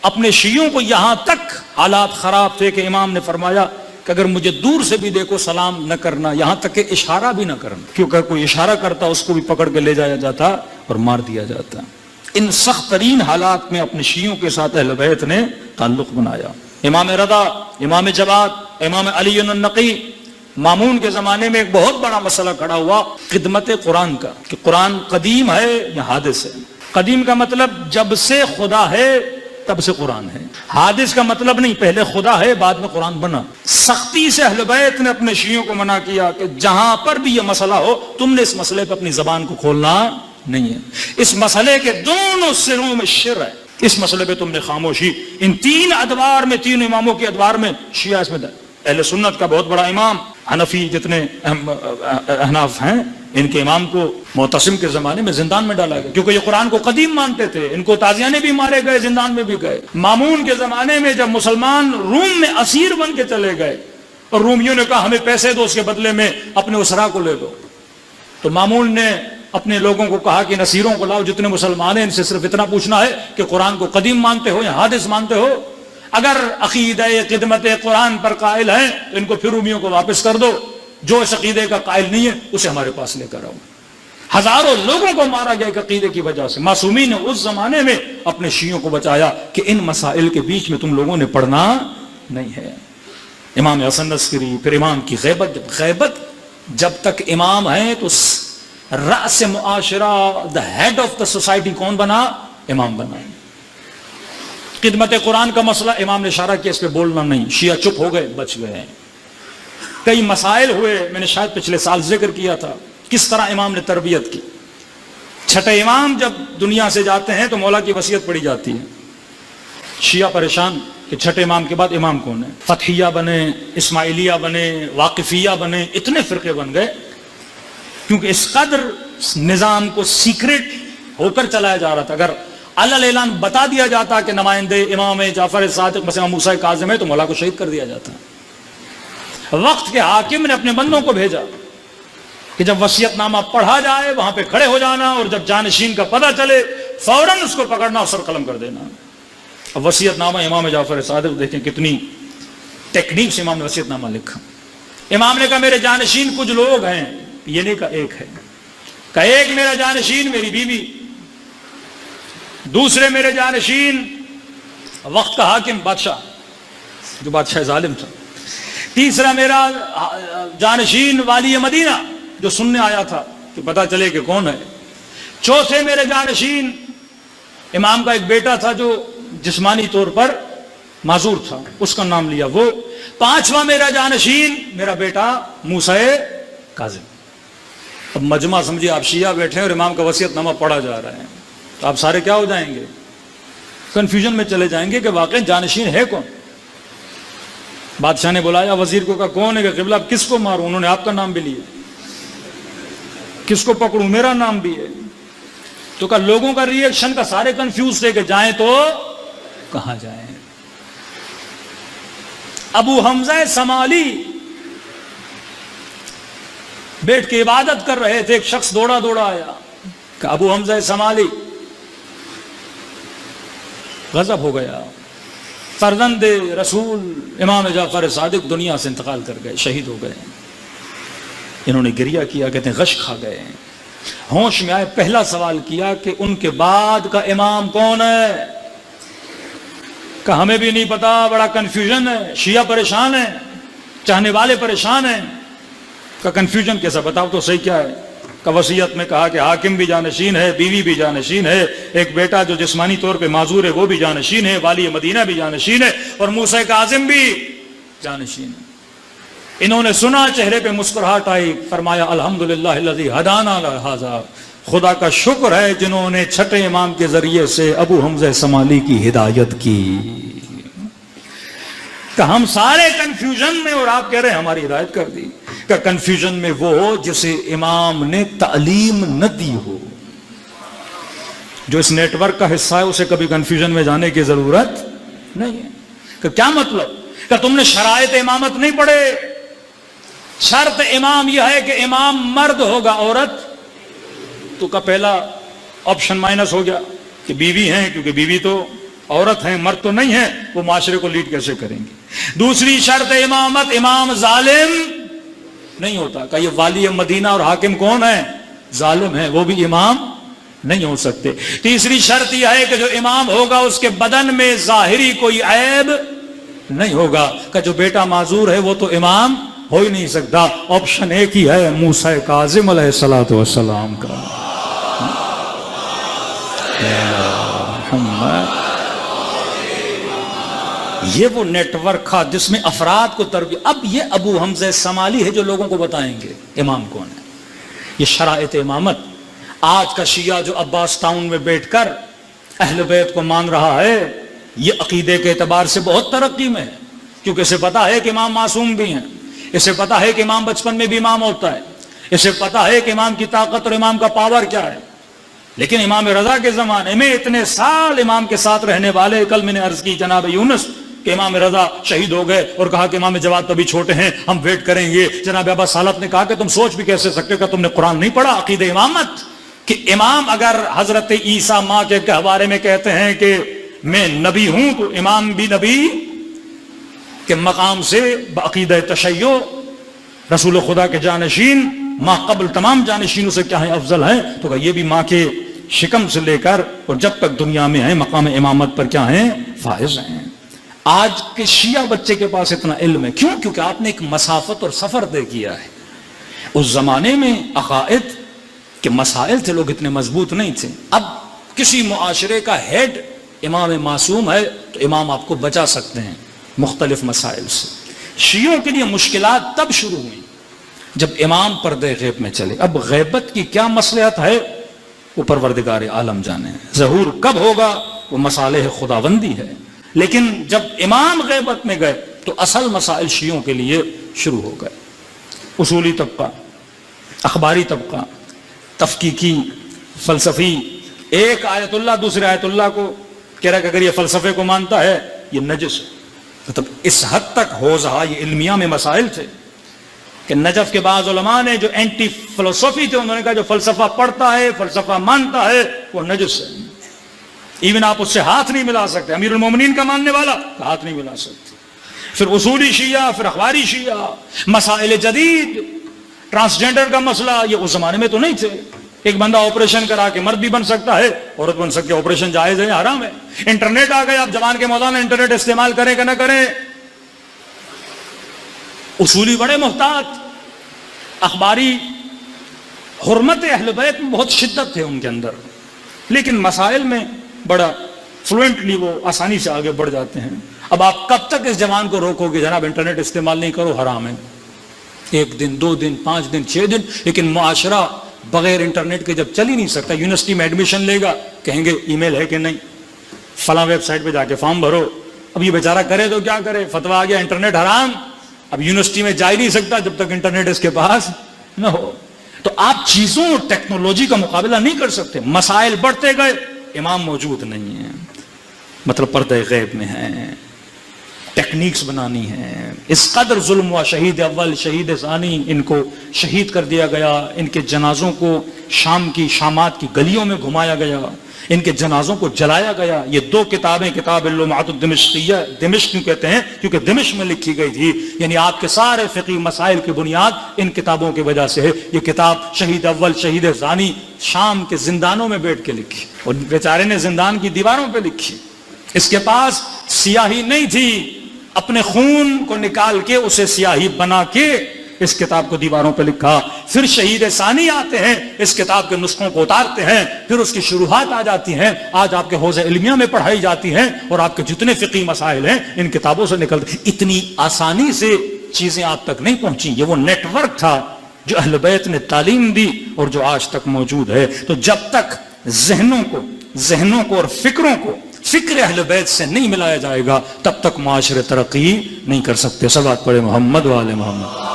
اپنے شیعوں کو یہاں تک حالات خراب تھے کہ امام نے فرمایا کہ اگر مجھے دور سے بھی دیکھو سلام نہ کرنا، یہاں تک کہ اشارہ بھی نہ کرنا، کیونکہ کوئی اشارہ کرتا اس کو بھی پکڑ کے لے جایا جاتا اور مار دیا جاتا۔ ان سخت ترین حالات میں اپنے شیعوں کے ساتھ اہل بیت نے تعلق بنایا۔ امام رضا، امام جواد، امام علی النقی، مامون کے زمانے میں ایک بہت بڑا مسئلہ کھڑا ہوا خدمت قرآن کا، کہ قرآن قدیم ہے یا حادث ہے۔ قدیم کا مطلب جب سے خدا ہے تب سے قرآن ہے، حادث کا مطلب نہیں پہلے خدا ہے بعد میں قرآن بنا۔ سختی سے اہل بیت نے اپنے شیعوں کو منع کیا کہ جہاں پر بھی یہ مسئلہ ہو تم نے اس مسئلے پہ اپنی زبان کو کھولنا نہیں ہے، اس مسئلے کے دونوں سروں میں شر ہے، اس مسئلے پہ تم نے خاموشی۔ ان تین ادوار میں، تین اماموں کے ادوار میں شیعہ اس میں اہل سنت کا بہت بڑا امام، حنفی جتنے احناف ہیں ان کے امام کو معتصم کے زمانے میں زندان میں ڈالا گیا کیونکہ یہ قرآن کو قدیم مانتے تھے، ان کو تازیانے بھی مارے گئے، زندان میں بھی گئے۔ مامون کے زمانے میں جب مسلمان روم میں اسیر بن کے چلے گئے اور رومیوں نے کہا ہمیں پیسے دو، اس کے بدلے میں اپنے اسرا کو لے دو، تو مامون نے اپنے لوگوں کو کہا کہ اسیروں کو لاؤ جتنے مسلمان ہیں، ان سے صرف اتنا پوچھنا ہے کہ قرآن کو قدیم مانتے ہو یا حادث مانتے ہو، اگر عقیدہ خدمت قرآن پر قائل ہیں تو ان کو پھر رومیوں کو واپس کر دو، جو اس عقیدے کا قائل نہیں ہے اسے ہمارے پاس لے کر آؤ۔ ہزاروں لوگوں کو مارا گیا ایک عقیدے کی وجہ سے۔ معصومین نے اس زمانے میں اپنے شیعوں کو بچایا کہ ان مسائل کے بیچ میں تم لوگوں نے پڑھنا نہیں ہے۔ امام حسن عسکری، پھر امام کی غیبت جب تک امام ہیں تو رأس معاشرہ، the head of the society کون بنا؟ امام بنا۔ خدمت قرآن کا مسئلہ امام نے اشارہ کیا اس پہ بولنا نہیں، شیعہ چپ ہو گئے، بچ گئے ہیں۔ کئی مسائل ہوئے، میں نے شاید پچھلے سال ذکر کیا تھا کس طرح امام نے تربیت کی۔ چھٹے امام جب دنیا سے جاتے ہیں تو مولا کی وصیت پڑھی جاتی ہے، شیعہ پریشان کہ چھٹے امام کے بعد امام کون ہے؟ فتحیہ بنے، اسماعیلیہ بنے، واقفیہ بنے، اتنے فرقے بن گئے کیونکہ اس قدر نظام کو سیکرٹ ہو کر چلایا جا رہا تھا۔ اگر علل اعلان بتا دیا جاتا کہ نمائندے امام جعفر صادق مثلا موسیٰ کاظم ہے تو مولا کو شہید کر دیا جاتا۔ وقت کے حاکم نے اپنے بندوں کو بھیجا کہ جب وصیت نامہ پڑھا جائے وہاں پہ کھڑے ہو جانا اور جب جانشین کا پتہ چلے فوراً اس کو پکڑنا اور سر قلم کر دینا۔ اب وصیت نامہ امام جعفر صادق دیکھیں کتنی ٹیکنیک سے امام نے وصیت نامہ لکھا۔ امام نے کہا میرے جانشین کچھ لوگ ہیں، یہ نہیں کہا ایک ہے، کہا ایک میرا جانشین میری بیوی، دوسرے میرے جانشین وقت کا حاکم بادشاہ جو بادشاہ ظالم تھا، تیسرا میرا جانشین والی مدینہ جو سننے آیا تھا کہ پتہ چلے کہ کون ہے، چوتھے میرے جانشین امام کا ایک بیٹا تھا جو جسمانی طور پر معذور تھا، اس کا نام لیا وہ، پانچواں میرا جانشین میرا بیٹا موسیٰ کاظم۔ اب مجمع سمجھے آپ شیعہ بیٹھے ہیں اور امام کا وصیت نامہ پڑھا جا رہا ہے تو آپ سارے کیا ہو جائیں گے؟ کنفیوژن میں چلے جائیں گے کہ واقعی جانشین ہے کون۔ بادشاہ نے بلایا وزیر کو، کہا کون ہے؟ کہ قبلہ اب کس کو ماروں؟ انہوں نے آپ کا نام بھی لیا۔ کس کو پکڑوں؟ میرا نام بھی ہے۔ تو کہا لوگوں کا ری ایکشن کا سارے کنفیوز تھے کہ جائیں تو کہاں جائیں۔ ابو حمزہ سمالی بیٹھ کے عبادت کر رہے تھے، ایک شخص دوڑا دوڑا آیا کہ ابو حمزہ سمالی غضب ہو گیا، فرزند رسول امام جعفر صادق دنیا سے انتقال کر گئے، شہید ہو گئے۔ انہوں نے گریہ کیا، کہتے ہیں غش کھا گئے، ہوش میں آئے، پہلا سوال کیا کہ ان کے بعد کا امام کون ہے؟ کہ ہمیں بھی نہیں پتا، بڑا کنفیوژن ہے، شیعہ پریشان ہیں، چاہنے والے پریشان ہیں۔ کہ کنفیوژن کیسا؟ بتاؤ تو صحیح کیا ہے؟ کہ وصیت میں کہا کہ حاکم بھی جانشین ہے، بیوی بھی جانشین ہے، ایک بیٹا جو جسمانی طور پہ معذور ہے وہ بھی جانشین ہے، والی مدینہ بھی جانشین ہے، اور موسیٰ کاظم بھی جانشین ہے۔ انہوں نے سنا، چہرے پہ مسکراہٹ آئی، فرمایا الحمدللہ الذی ہدانا لہذا، خدا کا شکر ہے جنہوں نے چھٹے امام کے ذریعے سے ابو حمزہ سمالی کی ہدایت کی۔ کہ ہم سارے کنفیوژن میں اور آپ کہہ رہے ہیں ہماری ہدایت کر دی۔ کہ کنفیوژن میں وہ ہو جسے امام نے تعلیم نہ دی ہو، جو اس نیٹ ورک کا حصہ ہے اسے کبھی کنفیوژن میں جانے کی ضرورت نہیں ہے۔ کہ کیا مطلب؟ کہ تم نے شرائط امامت نہیں پڑھے۔ شرط امام یہ ہے کہ امام مرد ہوگا، عورت تو کا پہلا آپشن مائنس ہو گیا کہ بیوی ہیں، کیونکہ بیوی تو عورت ہیں مرد تو نہیں ہیں، وہ معاشرے کو لیڈ کیسے کریں گے؟ دوسری شرط امامت، امام ظالم نہیں ہوتا. کہ یہ والی مدینہ اور حاکم کون ہے؟ ظالم ہے، وہ بھی امام نہیں ہو سکتے. تیسری شرط یہ ہے کہ جو امام ہوگا اس کے بدن میں ظاہری کوئی عیب نہیں ہوگا. کہ جو بیٹا معذور ہے وہ تو امام ہو ہی نہیں سکتا. آپشن ایک ہی ہے، موسیٰ کاظم علیہ الصلوۃ والسلام کا. یہ وہ نیٹ ورک تھا جس میں افراد کو تربیت. اب یہ ابو حمزہ سمالی ہے جو لوگوں کو بتائیں گے امام کون ہے. یہ شرائط امامت. آج کا شیعہ جو عباس ٹاؤن میں بیٹھ کر اہل بیت کو مان رہا ہے، یہ عقیدے کے اعتبار سے بہت ترقی میں ہے، کیونکہ اسے پتا ہے کہ امام معصوم بھی ہیں، اسے پتا ہے کہ امام بچپن میں بھی امام ہوتا ہے، اسے پتا ہے کہ امام کی طاقت اور امام کا پاور کیا ہے. لیکن امام رضا کے زمانے میں اتنے سال امام کے ساتھ رہنے والے، کل میں نے عرض کی جناب یونس کہ امام رضا شہید ہو گئے اور کہا کہ امام جواد تو ابھی چھوٹے ہیں، ہم ویٹ کریں گے. جناب ابا سالت نے کہا کہ تم سوچ بھی کیسے سکتے کہ تم نے قرآن نہیں پڑھا. عقیدہ امامت کہ امام اگر حضرت عیسیٰ ماں کے گہوارے میں کہتے ہیں کہ میں نبی ہوں تو امام بھی نبی کے مقام سے بعقیدہ تشیع رسول خدا کے جانشین ماں قبل تمام جانشینوں سے کیا ہے افضل ہیں. تو کہ یہ بھی ماں کے شکم سے لے کر اور جب تک دنیا میں ہیں مقام امامت پر کیا ہیں؟ فائز ہیں. آج کے شیعہ بچے کے پاس اتنا علم ہے کیوں؟ کیونکہ آپ نے ایک مسافت اور سفر طے کیا ہے. اس زمانے میں عقائد کے مسائل تھے، لوگ اتنے مضبوط نہیں تھے. اب کسی معاشرے کا ہیڈ امام معصوم ہے تو امام آپ کو بچا سکتے ہیں مختلف مسائل سے. شیعوں کے لیے مشکلات تب شروع ہوئی جب امام پردے غیب میں چلے. اب غیبت کی کیا مصلحت ہے وہ پروردگار عالم جانے. ظہور کب ہوگا وہ مصالح خداوندی ہے. لیکن جب امام غیبت میں گئے تو اصل مسائل شیعوں کے لیے شروع ہو گئے. اصولی طبقہ، اخباری طبقہ، تفکیکی، فلسفی. ایک آیت اللہ دوسرے آیت اللہ کو کہہ رہا کہ اگر یہ فلسفے کو مانتا ہے یہ نجس ہے. مطلب اس حد تک حوزہ یہ علمیہ میں مسائل تھے کہ نجف کے بعض علماء نے جو اینٹی فلسفی تھے انہوں نے کہا جو فلسفہ پڑھتا ہے فلسفہ مانتا ہے وہ نجس ہے. ایون آپ اس سے ہاتھ نہیں ملا سکتے. امیر المومنین کا ماننے والا ہاتھ نہیں ملا سکتے. پھر اصولی شیعہ، پھر اخباری شیعہ، مسائل جدید، ٹرانسجینڈر کا مسئلہ یہ اس زمانے میں تو نہیں تھے. ایک بندہ آپریشن کرا کے مرد بھی بن سکتا ہے، عورت بن سکتی ہے. آپریشن جائز ہے، حرام ہے. انٹرنیٹ آ گئے، آپ جوان کے مولانا انٹرنیٹ استعمال کریں کہ نہ کریں. اصولی بڑے محتاط، اخباری حرمت اہل بیت میں بہت شدت تھے ان کے اندر، لیکن مسائل میں بڑا فلوئنٹلی وہ آسانی سے آگے بڑھ جاتے ہیں. اب آپ کب تک اس جوان کو روکو گے جناب انٹرنیٹ استعمال نہیں کرو، حرام ہے. 1 دن 2 دن 5 دن 6 دن. لیکن معاشرہ بغیر انٹرنیٹ کے جب چل ہی نہیں سکتا. یونیورسٹی میں ایڈمیشن لے گا کہیں گے ای میل ہے کہ نہیں، فلاں ویب سائٹ پہ جا کے فارم بھرو. اب یہ بیچارہ کرے تو کیا کرے؟ فتویٰ آ گیا انٹرنیٹ حرام. اب یونیورسٹی میں جا ہی نہیں سکتا جب تک انٹرنیٹ اس کے پاس نہ ہو. تو آپ چیزوں اور ٹیکنالوجی کا مقابلہ نہیں کر سکتے. مسائل بڑھتے گئے، امام موجود نہیں ہے، مطلب پردہ غیب میں ہے. ٹیکنیکس بنانی ہے. اس قدر ظلم ہوا. شہید اول، شہید ثانی، ان کو شہید کر دیا گیا. ان کے جنازوں کو شام کی شامات کی گلیوں میں گھمایا گیا، ان کے جنازوں کو جلایا گیا. یہ 2 کتابیں، کتاب اللمعۃ الدمشقیہ، دمشق کیوں کہتے ہیں؟ کیونکہ دمشق میں لکھی گئی تھی. یعنی آپ کے سارے فقہی مسائل کی بنیاد ان کتابوں کی وجہ سے ہے. یہ کتاب شہید اول، شہید ثانی شام کے زندانوں میں بیٹھ کے لکھی، اور بیچارے نے زندان کی دیواروں پہ لکھی. اس کے پاس سیاہی نہیں تھی، اپنے خون کو نکال کے اسے سیاہی بنا کے اس کتاب کو دیواروں پہ لکھا. پھر شہید ثانی آتے ہیں، اس کتاب کے نسخوں کو اتارتے ہیں، پھر اس کی شروحات آ جاتی ہیں. آج آپ کے حوزہ علمیہ میں پڑھائی جاتی ہیں، اور آپ کے جتنے فقہی مسائل ہیں ان کتابوں سے نکلتے. اتنی آسانی سے چیزیں آپ تک نہیں پہنچی. یہ وہ نیٹ ورک تھا جو اہل بیت نے تعلیم دی اور جو آج تک موجود ہے. تو جب تک ذہنوں کو اور فکروں کو فکر اہل بیت سے نہیں ملایا جائے گا تب تک معاشرے ترقی نہیں کر سکتے. صلوات پڑھے محمد و آل محمد.